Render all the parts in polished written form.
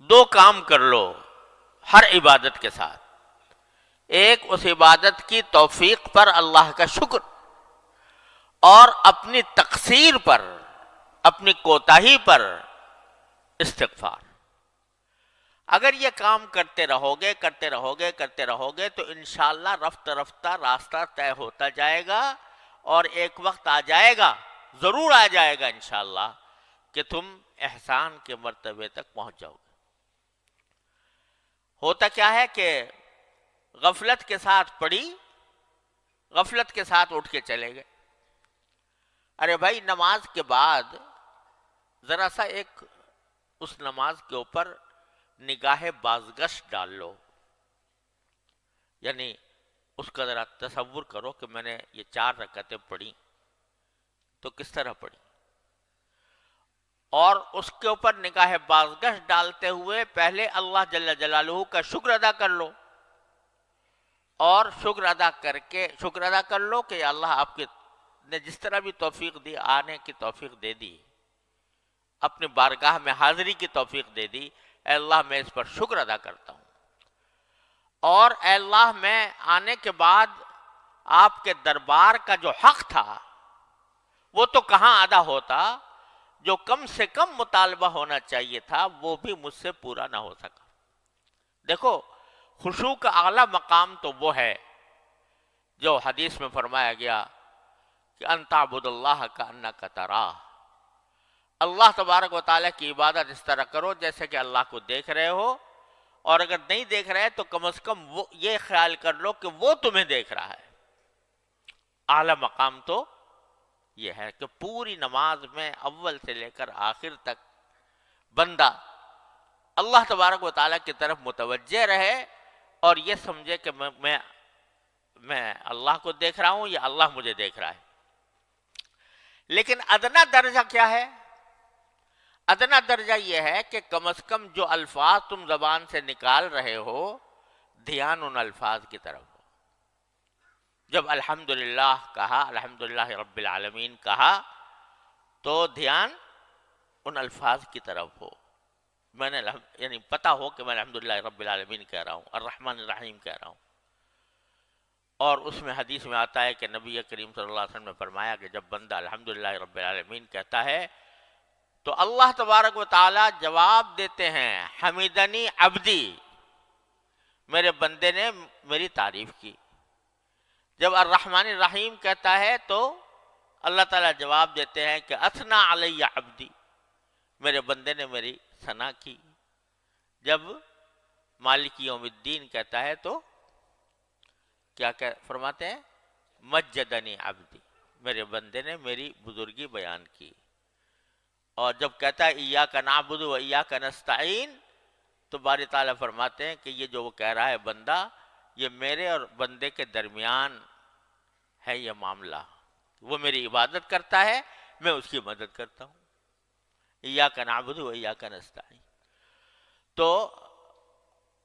دو کام کر لو ہر عبادت کے ساتھ. ایک اس عبادت کی توفیق پر اللہ کا شکر، اور اپنی تقصیر پر، اپنی کوتاہی پر استغفار. اگر یہ کام کرتے رہو گے کرتے رہو گے کرتے رہو گے تو انشاءاللہ رفتہ رفتہ راستہ طے ہوتا جائے گا، اور ایک وقت آ جائے گا، ضرور آ جائے گا انشاءاللہ، کہ تم احسان کے مرتبے تک پہنچ جاؤ گے. ہوتا کیا ہے کہ غفلت کے ساتھ پڑی، غفلت کے ساتھ اٹھ کے چلے گئے. ارے بھائی نماز کے بعد ذرا سا ایک اس نماز کے اوپر نگاہ بازگشت ڈال لو. یعنی اس کا ذرا تصور کرو کہ میں نے یہ 4 رکعتیں پڑھی تو کس طرح پڑھی، اور اس کے اوپر نگاہ بازگشت ڈالتے ہوئے پہلے اللہ جل جلالہ کا شکر ادا کر لو، اور شکر ادا کر لو کہ یا اللہ آپ نے جس طرح بھی توفیق دی، آنے کی توفیق دے دی، اپنی بارگاہ میں حاضری کی توفیق دے دی، اے اللہ میں اس پر شکر ادا کرتا ہوں. اور اے اللہ میں آنے کے بعد آپ کے دربار کا جو حق تھا وہ تو کہاں ادا ہوتا، جو کم سے کم مطالبہ ہونا چاہیے تھا وہ بھی مجھ سے پورا نہ ہو سکا. دیکھو خشوع کا اعلیٰ مقام تو وہ ہے جو حدیث میں فرمایا گیا کہ ان تعبد اللہ کأنک تراہ. اللہ تبارک و تعالیٰ کی عبادت اس طرح کرو جیسے کہ اللہ کو دیکھ رہے ہو، اور اگر نہیں دیکھ رہے تو کم از کم وہ یہ خیال کر لو کہ وہ تمہیں دیکھ رہا ہے. اعلیٰ مقام تو یہ ہے کہ پوری نماز میں اول سے لے کر آخر تک بندہ اللہ تبارک و تعالیٰ کی طرف متوجہ رہے اور یہ سمجھے کہ میں اللہ کو دیکھ رہا ہوں یا اللہ مجھے دیکھ رہا ہے. لیکن ادنا درجہ کیا ہے؟ ادنا درجہ یہ ہے کہ کم از کم جو الفاظ تم زبان سے نکال رہے ہو دھیان ان الفاظ کی طرف ہو. جب الحمدللہ کہا، الحمدللہ رب العالمین کہا، تو دھیان ان الفاظ کی طرف ہو. میں نے یعنی پتہ ہو کہ میں الحمدللہ رب العالمین کہہ رہا ہوں، الرحمن الرحیم کہہ رہا ہوں. اور اس میں حدیث میں آتا ہے کہ نبی کریم صلی اللہ علیہ وسلم نے فرمایا کہ جب بندہ الحمدللہ رب العالمین کہتا ہے تو اللہ تبارک و تعالی جواب دیتے ہیں حمیدنی عبدی، میرے بندے نے میری تعریف کی. جب الرحمن الرحیم کہتا ہے تو اللہ تعالیٰ جواب دیتے ہیں کہ اثنا علی عبدی، میرے بندے نے میری ثنا کی. جب مالک یوم الدین کہتا ہے تو کیا فرماتے ہیں؟ مجدنی عبدی، میرے بندے نے میری بزرگی بیان کی. اور جب کہتا ہے ایاک نعبد و ایاک نستعین تو باری تعالیٰ فرماتے ہیں کہ یہ جو وہ کہہ رہا ہے بندہ، یہ میرے اور بندے کے درمیان ہے یہ معاملہ. وہ میری عبادت کرتا ہے، میں اس کی مدد کرتا ہوں. ایاک نعبد و ایاک نستعین. تو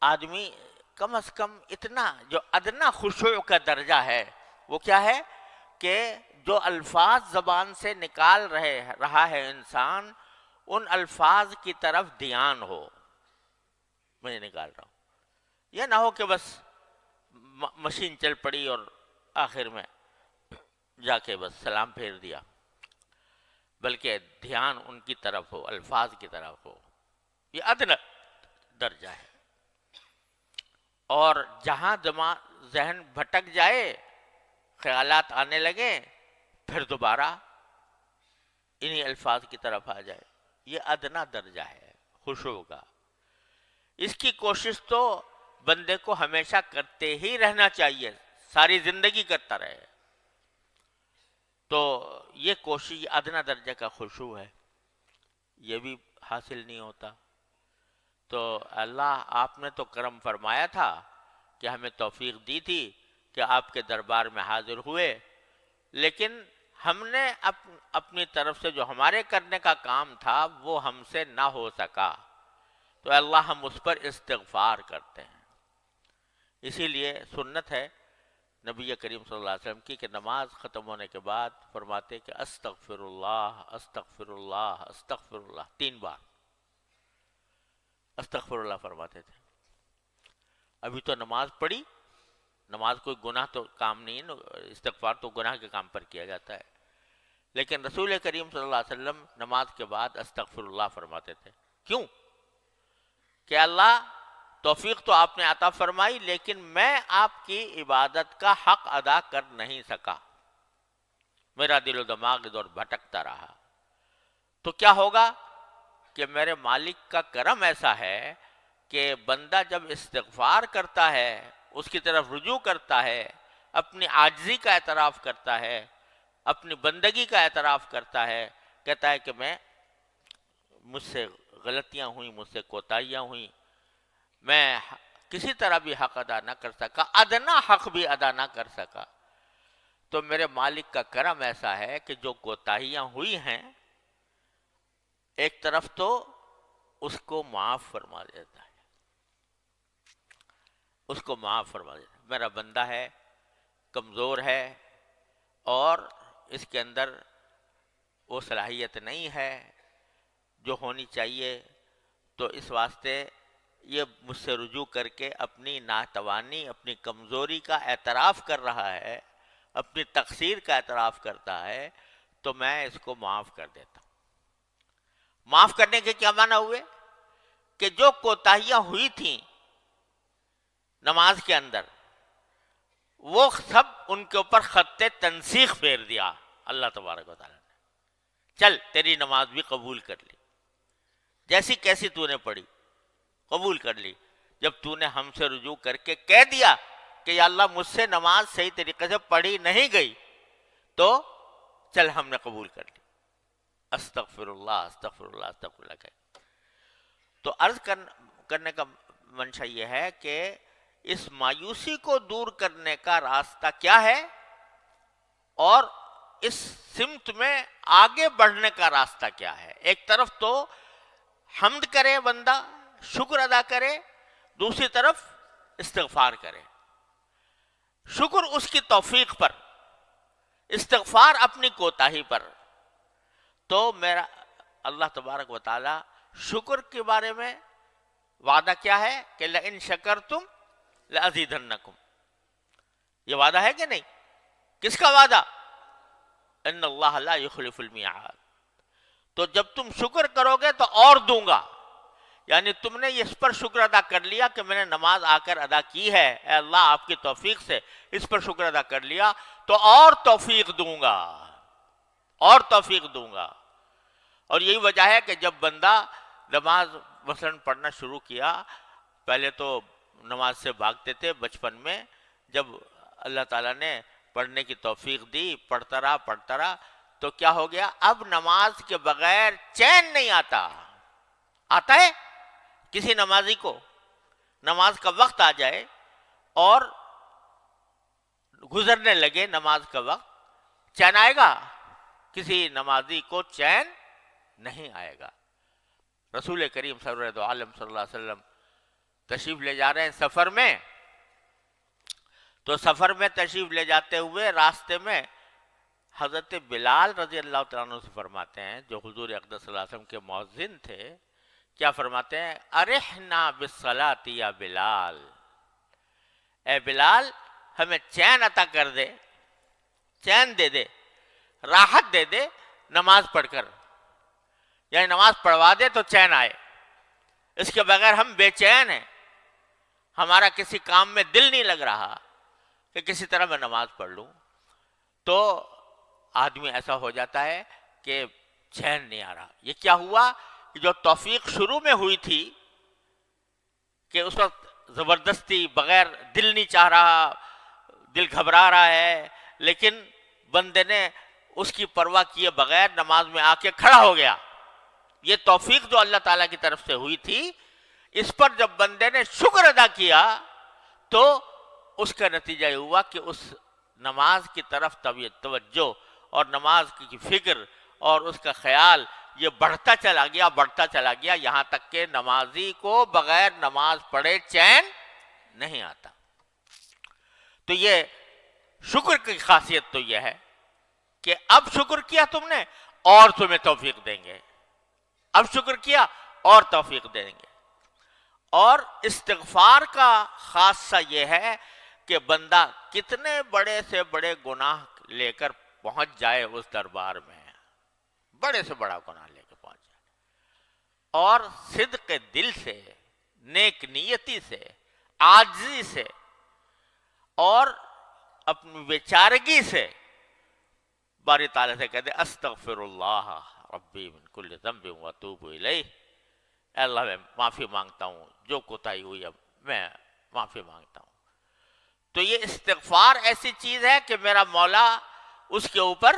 آدمی کم از کم اتنا جو ادنا خشوع کا درجہ ہے وہ کیا ہے کہ جو الفاظ زبان سے نکال رہا ہے انسان، ان الفاظ کی طرف دھیان ہو. میں نکال رہا ہوں، یہ نہ ہو کہ بس مشین چل پڑی اور آخر میں جا کے بس سلام پھیر دیا، بلکہ دھیان ان کی طرف ہو، الفاظ کی طرف ہو. یہ ادنا درجہ ہے. اور جہاں ذہن بھٹک جائے، خیالات آنے لگیں، پھر دوبارہ انہی الفاظ کی طرف آ جائے. یہ ادنا درجہ ہے خشوع کا. اس کی کوشش تو بندے کو ہمیشہ کرتے ہی رہنا چاہیے، ساری زندگی کرتا رہے. تو یہ کوشش ادنا درجے کا خشوع ہے، یہ بھی حاصل نہیں ہوتا. تو اللہ آپ نے تو کرم فرمایا تھا کہ ہمیں توفیق دی تھی کہ آپ کے دربار میں حاضر ہوئے، لیکن ہم نے اپنی طرف سے جو ہمارے کرنے کا کام تھا وہ ہم سے نہ ہو سکا. تو اللہ ہم اس پر استغفار کرتے ہیں. اسی لیے سنت ہے نبی کریم صلی اللہ علیہ وسلم کی کہ نماز ختم ہونے کے بعد فرماتے کہ استغفر اللہ استغفر اللہ استغفر اللہ 3 بار. استغفر اللہ فرماتے تھے. ابھی تو نماز پڑھی، نماز کوئی گناہ تو کام نہیں ہے، استغفار تو گناہ کے کام پر کیا جاتا ہے، لیکن رسول کریم صلی اللہ علیہ وسلم نماز کے بعد استغفر اللہ فرماتے تھے. کیوں؟ کہ اللہ توفیق تو آپ نے عطا فرمائی، لیکن میں آپ کی عبادت کا حق ادا کر نہیں سکا، میرا دل و دماغ ادھر بھٹکتا رہا. تو کیا ہوگا کہ میرے مالک کا کرم ایسا ہے کہ بندہ جب استغفار کرتا ہے، اس کی طرف رجوع کرتا ہے، اپنی عاجزی کا اعتراف کرتا ہے، اپنی بندگی کا اعتراف کرتا ہے، کہتا ہے کہ مجھ سے غلطیاں ہوئیں، مجھ سے کوتاہیاں ہوئیں، میں کسی طرح بھی حق ادا نہ کر سکا، ادنا حق بھی ادا نہ کر سکا، تو میرے مالک کا کرم ایسا ہے کہ جو کوتاہیاں ہوئی ہیں ایک طرف تو اس کو معاف فرما دیتا ہے، اس کو معاف فرما دیتا ہے. میرا بندہ ہے، کمزور ہے، اور اس کے اندر وہ صلاحیت نہیں ہے جو ہونی چاہیے، تو اس واسطے یہ مجھ سے رجوع کر کے اپنی ناتوانی، اپنی کمزوری کا اعتراف کر رہا ہے، اپنی تقصیر کا اعتراف کرتا ہے، تو میں اس کو معاف کر دیتا ہوں. معاف کرنے کے کیا معنی ہوئے؟ کہ جو کوتاہیاں ہوئی تھیں نماز کے اندر، وہ سب ان کے اوپر خط تنسیخ پھیر دیا اللہ تبارک و تعالیٰ نے. چل تیری نماز بھی قبول کر لی، جیسی کیسی تو نے پڑھی قبول کر لی. جب تو نے ہم سے رجوع کر کے کہہ دیا کہ یا اللہ مجھ سے نماز صحیح طریقے سے پڑھی نہیں گئی، تو چل ہم نے قبول کر لی. استغفر اللہ استغفر اللہ استغفر اللہ کہ. تو عرض کرنے کا منشا یہ ہے کہ اس مایوسی کو دور کرنے کا راستہ کیا ہے، اور اس سمت میں آگے بڑھنے کا راستہ کیا ہے. ایک طرف تو حمد کرے بندہ، شکر ادا کرے، دوسری طرف استغفار کرے. شکر اس کی توفیق پر، استغفار اپنی کوتاہی پر. تو میرا اللہ تبارک و تعالی شکر کے بارے میں وعدہ کیا ہے کہ لئن شکرتم لأزیدنکم. یہ وعدہ ہے کہ نہیں؟ کس کا وعدہ؟ ان اللہ لا یخلف المیعاد. تو جب تم شکر کرو گے تو اور دوں گا. یعنی تم نے اس پر شکر ادا کر لیا کہ میں نے نماز آ کر ادا کی ہے، اے اللہ آپ کی توفیق سے اس پر شکر ادا کر لیا، تو اور توفیق دوں گا، اور توفیق دوں گا. اور یہی وجہ ہے کہ جب بندہ نماز مثلاً پڑھنا شروع کیا، پہلے تو نماز سے بھاگتے تھے بچپن میں، جب اللہ تعالیٰ نے پڑھنے کی توفیق دی، پڑھتا رہا، تو کیا ہو گیا؟ اب نماز کے بغیر چین نہیں آتا. آتا ہے کسی نمازی کو نماز کا وقت آ جائے اور گزرنے لگے نماز کا وقت، چین آئے گا؟ کسی نمازی کو چین نہیں آئے گا. رسول کریم سرور عالم صلی اللہ علیہ وسلم تشریف لے جا رہے ہیں سفر میں، تو سفر میں تشریف لے جاتے ہوئے راستے میں حضرت بلال رضی اللہ تعالیٰ عنہ سے فرماتے ہیں، جو حضور اقدس صلی اللہ علیہ وسلم کے مؤذن تھے، کیا فرماتے ہیں؟ ارحنا بالصلاۃ یا بلال. اے بلال ہمیں چین عطا کر دے، چین دے دے، راحت دے دے نماز پڑھ کر. یعنی نماز پڑھوا دے تو چین آئے، اس کے بغیر ہم بے چین ہیں، ہمارا کسی کام میں دل نہیں لگ رہا کہ کسی طرح میں نماز پڑھ لوں. تو آدمی ایسا ہو جاتا ہے کہ چین نہیں آ رہا. یہ کیا ہوا کہ جو توفیق شروع میں ہوئی تھی کہ اس وقت زبردستی بغیر دل نہیں چاہ رہا، دل گھبرا رہا ہے، لیکن بندے نے اس کی پرواہ کیے بغیر نماز میں آ کے کھڑا ہو گیا. یہ توفیق جو اللہ تعالیٰ کی طرف سے ہوئی تھی، اس پر جب بندے نے شکر ادا کیا تو اس کا نتیجہ یہ ہوا کہ اس نماز کی طرف توجہ اور نماز کی فکر اور اس کا خیال یہ بڑھتا چلا گیا، یہاں تک کہ نمازی کو بغیر نماز پڑھے چین نہیں آتا. تو یہ شکر کی خاصیت تو یہ ہے کہ اب شکر کیا تم نے اور تمہیں توفیق دیں گے، اب شکر کیا اور توفیق دیں گے. اور استغفار کا خاصہ یہ ہے کہ بندہ کتنے بڑے سے بڑے گناہ لے کر پہنچ جائے اس دربار میں، بڑے سے بڑا گناہ لے کے پہنچ جائے، اور صدق دل سے، نیک نیتی سے، عاجزی سے اور اپنی بیچارگی سے باری تعالیٰ سے کہتے استغفر اللہ ربی من کل ذنب واتوب الیہ، اے اللہ میں معافی مانگتا ہوں، جو کوتاہی ہوئی اب میں معافی مانگتا ہوں۔ تو یہ استغفار ایسی چیز ہے کہ میرا مولا اس کے اوپر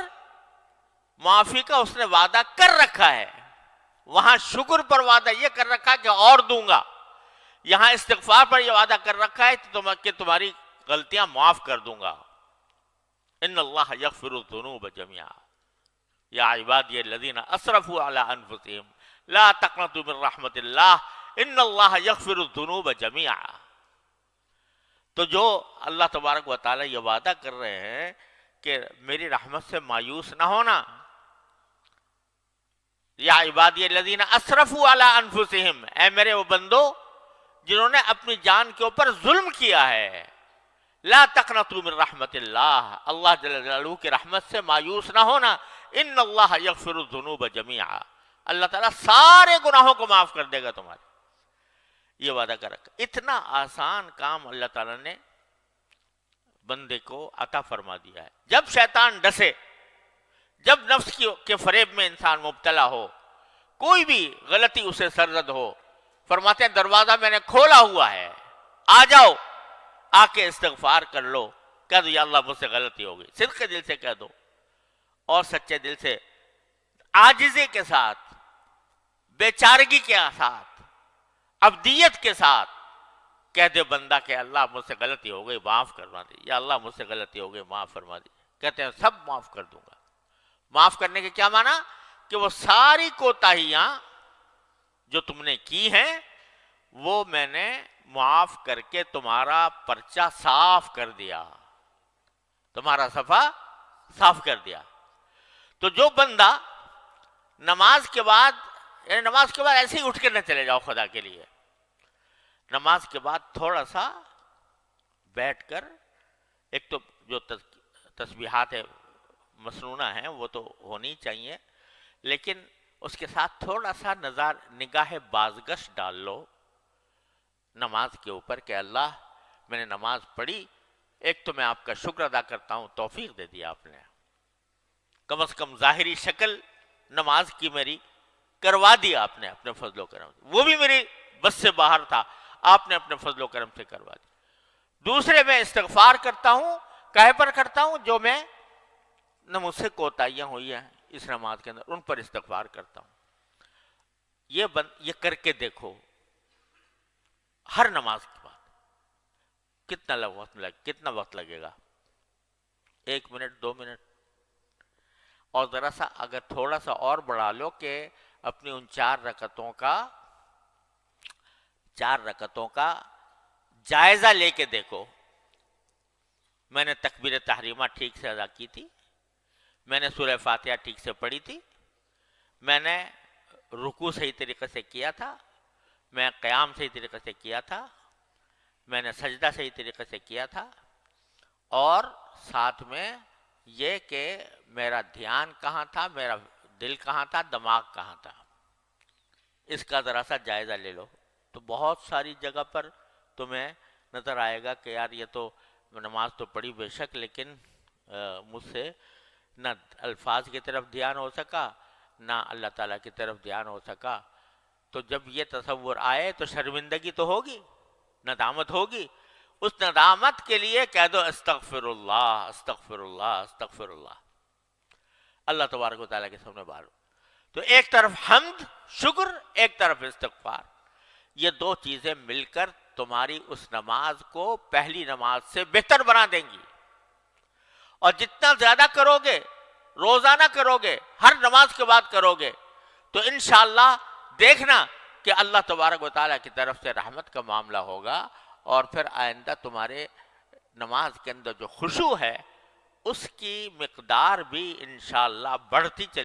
معافی کا اس نے وعدہ کر رکھا ہے، وہاں شکر پر وعدہ یہ کر رکھا ہے کہ اور دوں گا، یہاں استغفار پر یہ وعدہ کر رکھا ہے کہ تمہاری غلطیاں معاف کر دوں گا۔ ان اللہ یغفر الذنوب جميعا یا عبادی الذین اسرفوا علی انفسهم لا تقنطوا من رحمت اللہ ان اللہ یغفر الذنوب جميعا۔ تو جو اللہ تبارک و تعالیٰ یہ وعدہ کر رہے ہیں کہ میری رحمت سے مایوس نہ ہونا، یا عبادی الذین اسرفوا علی انفسهم، اے میرے وہ بندو جنہوں نے اپنی جان کے اوپر ظلم کیا ہے، لا تقنطوا من رحمت اللہ، اللہ جل جلالہ کی رحمت سے مایوس نہ ہونا، ان اللہ یغفر الذنوب جميعا، اللہ تعالیٰ سارے گناہوں کو معاف کر دے گا تمہارے، یہ وعدہ کر رکھا۔ اتنا آسان کام اللہ تعالیٰ نے بندے کو عطا فرما دیا ہے۔ جب شیطان ڈسے، جب نفس کے فریب میں انسان مبتلا ہو، کوئی بھی غلطی اسے سرزد ہو، فرماتے ہیں دروازہ میں نے کھولا ہوا ہے، آ جاؤ، آ کے استغفار کر لو، کہہ دو یا اللہ مجھ سے غلطی ہو گئی، صدق دل سے کہہ دو اور سچے دل سے، عاجزی کے ساتھ، بیچارگی کے ساتھ، عبدیت کے ساتھ کہہ دے بندہ کہ اللہ مجھ سے غلطی ہو گئی معاف فرما دی، یا اللہ مجھ سے غلطی ہو گئی معاف فرما دی، کہتے ہیں سب معاف کر دوں گا۔ معاف کرنے کے کیا معنی؟ کہ وہ ساری کوتاہیاں جو تم نے کی ہیں وہ میں نے معاف کر کے تمہارا پرچہ صاف کر دیا، تمہارا صفحہ صاف کر دیا۔ تو جو بندہ نماز کے بعد، یعنی نماز کے بعد ایسے ہی اٹھ کے نہ چلے جاؤ خدا کے لیے، نماز کے بعد تھوڑا سا بیٹھ کر، ایک تو جو تسبیحات مسنونہ ہیں وہ تو ہونی چاہیے، لیکن اس کے ساتھ تھوڑا سا نگاہ بازگشت ڈال لو نماز کے اوپر کہ اللہ میں نے نماز پڑھی، ایک تو میں آپ کا شکر ادا کرتا ہوں، توفیق دے دیا آپ نے، کم از کم ظاہری شکل نماز کی میری کروا دیا آپ نے اپنے فضل و کرم سے، وہ بھی میری بس سے باہر تھا، آپ نے اپنے فضل و کرم سے کروا دیا۔ دوسرے میں استغفار کرتا ہوں، کہے پر کرتا ہوں جو میں نہ مجھ سے کوتاہیاں ہوئی ہیں اس نماز کے اندر، ان پر استغفار کرتا ہوں۔ یہ کر کے دیکھو ہر نماز کے بعد کتنا وقت لگے گا؟ 1 منٹ 2 منٹ، اور ذرا سا اگر تھوڑا سا اور بڑھا لو کہ اپنی ان 4 رکعتوں کا جائزہ لے کے دیکھو، میں نے تکبیر تحریمہ ٹھیک سے ادا کی تھی، میں نے سورہ فاتحہ ٹھیک سے پڑھی تھی، میں نے رکوع صحیح طریقے سے کیا تھا، میں قیام صحیح طریقے سے کیا تھا، میں نے سجدہ صحیح طریقے سے کیا تھا، اور ساتھ میں یہ کہ میرا دھیان کہاں تھا، میرا دل کہاں تھا، دماغ کہاں تھا، اس کا ذرا سا جائزہ لے لو۔ تو بہت ساری جگہ پر تمہیں نظر آئے گا کہ یار یہ تو نماز تو پڑھی بے شک، لیکن مجھ سے نہ الفاظ کی طرف دھیان ہو سکا، نہ اللہ تعالیٰ کی طرف دھیان ہو سکا۔ تو جب یہ تصور آئے تو شرمندگی تو ہوگی، ندامت ہوگی، اس ندامت کے لیے کہہ دو استغفر اللہ استغفر اللہ استغفر اللہ، اللہ تبارک و تعالیٰ کے سامنے بارو۔ تو ایک طرف حمد شکر، ایک طرف استغفار، یہ 2 چیزیں مل کر تمہاری اس نماز کو پہلی نماز سے بہتر بنا دیں گی، اور جتنا زیادہ کرو گے، روزانہ کرو گے، ہر نماز کے بعد کرو گے، تو انشاءاللہ دیکھنا کہ اللہ تبارک و تعالیٰ کی طرف سے رحمت کا معاملہ ہوگا، اور پھر آئندہ تمہارے نماز کے اندر جو خشوع ہے اس کی مقدار بھی انشاءاللہ بڑھتی چلی